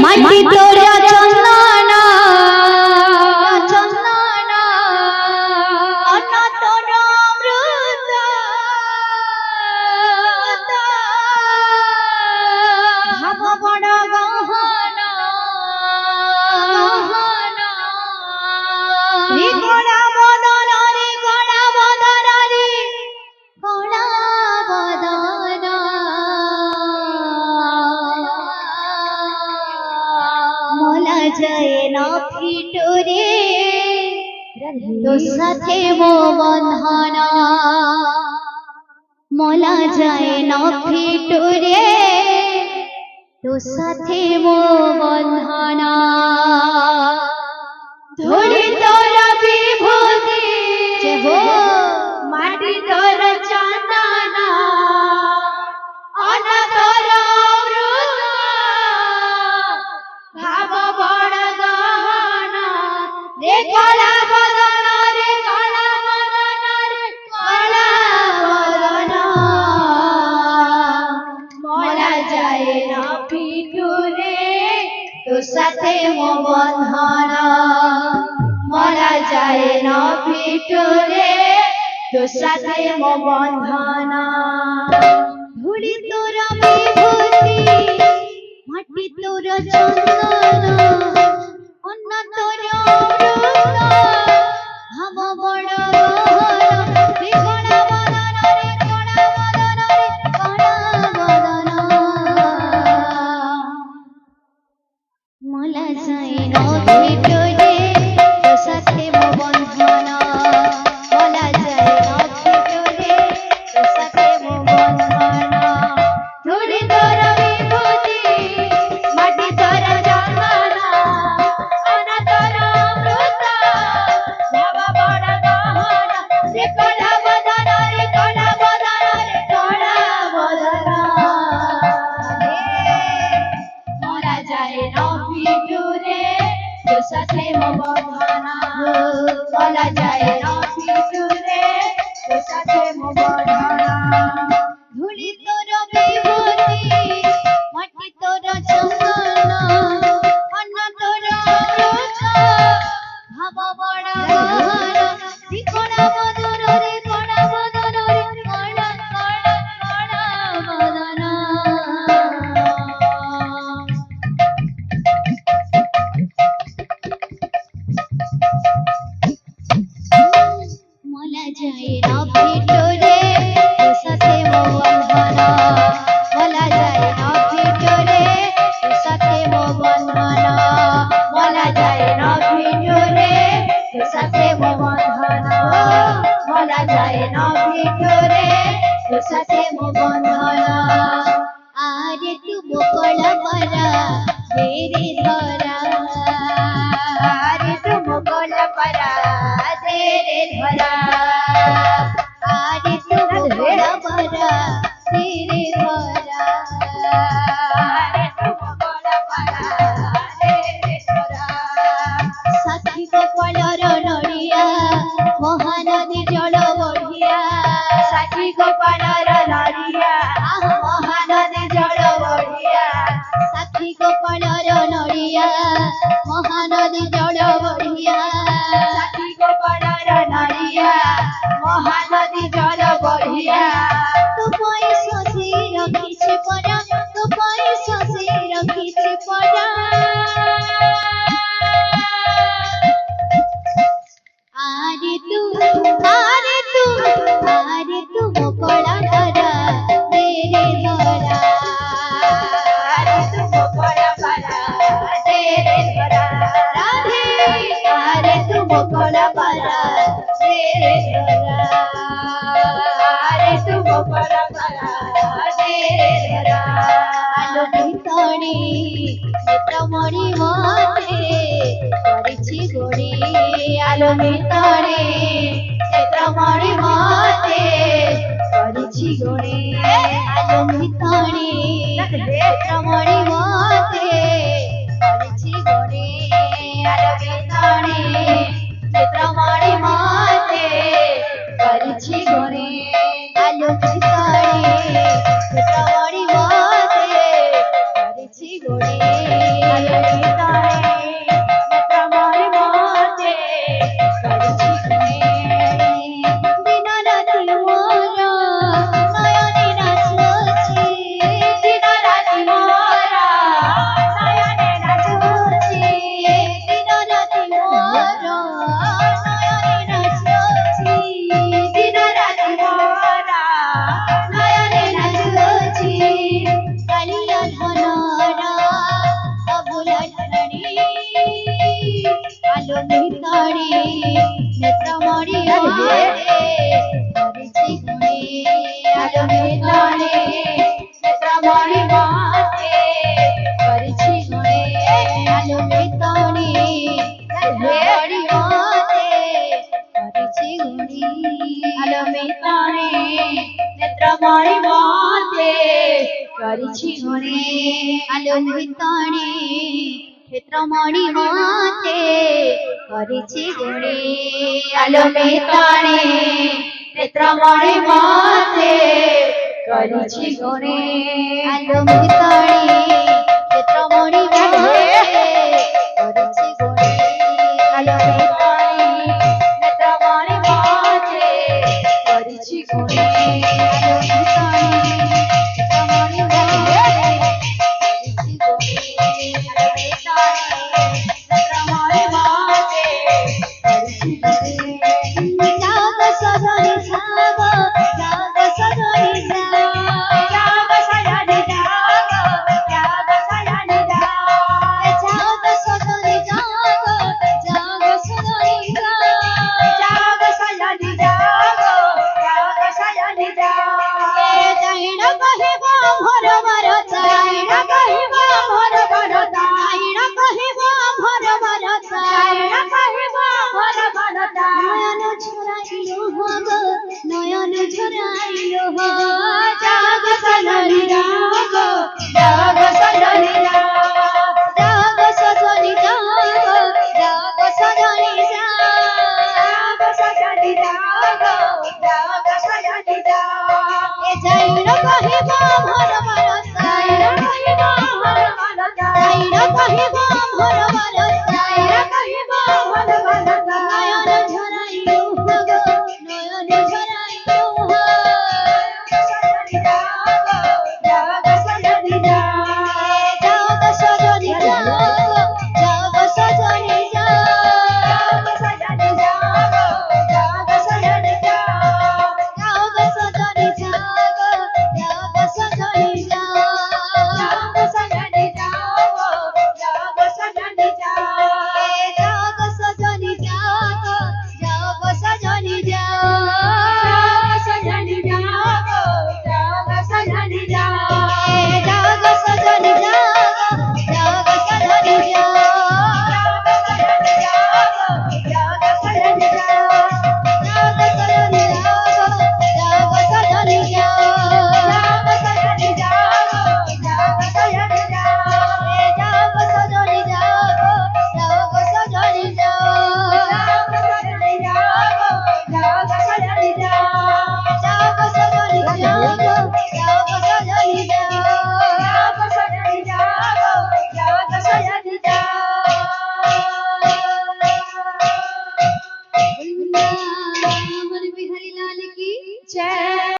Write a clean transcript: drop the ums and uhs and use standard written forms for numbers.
মাটি তোরা চন্দন চন্দন অন্ন তোরা অমৃত ভাব বড় গহন গড়া বদন রে গড়া বদন রে গড়া বদন মোলা যায় না ফিটরে তো সাথে মো বন্ধন মোলা যায় না ফিটরে তো সাথে মো বন্ধন ধরি তোরা বিভূতি মাটি তোর চন্দন অন্ন তোর অমৃত ভাব বড় গহন রে কলা বদন রে কলা বদন রে কলা বদন মোলা যায় না পিঠুরে তো সাথে মো বন্ধন মোলা যায় না পিঠুরে তো সাথে মো বন্ধন ধুলি তোরা বিভূতি মাটি তোরা চন্দন অন্ন তোরা অমৃত ভাব বড় গহন রে গড়া বদন রে গড়া বদন রে গড়া বদন মোলা যায় না ভিতরে তো সাথে মো বন্ধন মোলা যায় না ভিতরে তো সাথে মো বন্ধন ধুলি তোরা বিভূতি মাটি তোরা চন্দন অন্ন তোরা অমৃত ভাব বড় গহন রে গড়া বদন রে গড়া বদন রে গড়া বদন মোলা যায় না ভিতরে তো সাথে মো বন্ধন মোলা যায় না ভিতরে তো সাথে মো বন্ধন ধুলি তোর বিভূতি মাটি তোর চন্দন অন্ন তোর অমৃত ভাব বড় গহন রে গড়া বদন রে গড়া বদন রে গড়া গড়া বদন মোলা যায় না ভিতরে তো সাথে মো বন্ধন মোলা যায় না ভিতরে তো সাথে মো বন্ধন মোলা যায় না ভিতরে তো সাথে মো বন্ধন মোলা যায় না ভিতরে তো সাথে মো বন্ধন আরে তু বকল পরা তেরে ধরা আরে তু বকল পরা तेरे धरा आरे तू बड़ा बड़ा तेरे धरा आरे तू बड़ा बड़ा तेरे धरा साथी को पलर नड़िया महानदी जल बढ़िया साथी को पलर नड़िया महानदी जल बढ़िया साथी को पलर नड़िया महानदी जल बढ़िया साथी को पलर नड़िया महानदी जल बढ़िया तो पैसा से रखिछि पड़ा तो पैसा से रखिछि पड़ा आरे तू मोकड़ा धरा तेरे धरा आरे तू मोकड़ा धरा तेरे धरा राधे आरे तू मोकड़ा धरा तेरे धरा आरे तू मोकड़ा धरा तेरे धरा आलो ভিতরে নেত্রমণি মতে করেছি গড়ি আলো ভিতরে নেত্রমণি মতে করেছি গড়ি আলো ভিতরে নেত্রমণি মতে করেছি গড়ি আলো ভিতরে নেত্রমণি মতে করেছি গড়ি আলো ভিতরে নেত্রমণি মতে করেছি গড়ি नेत्रमणि माते करिछि गुणे आलोकिताणे नेत्रमणि माते करिछि गुणे आलोकिताणे नेत्रमणि माते करिछि गुणे आलोकिताणे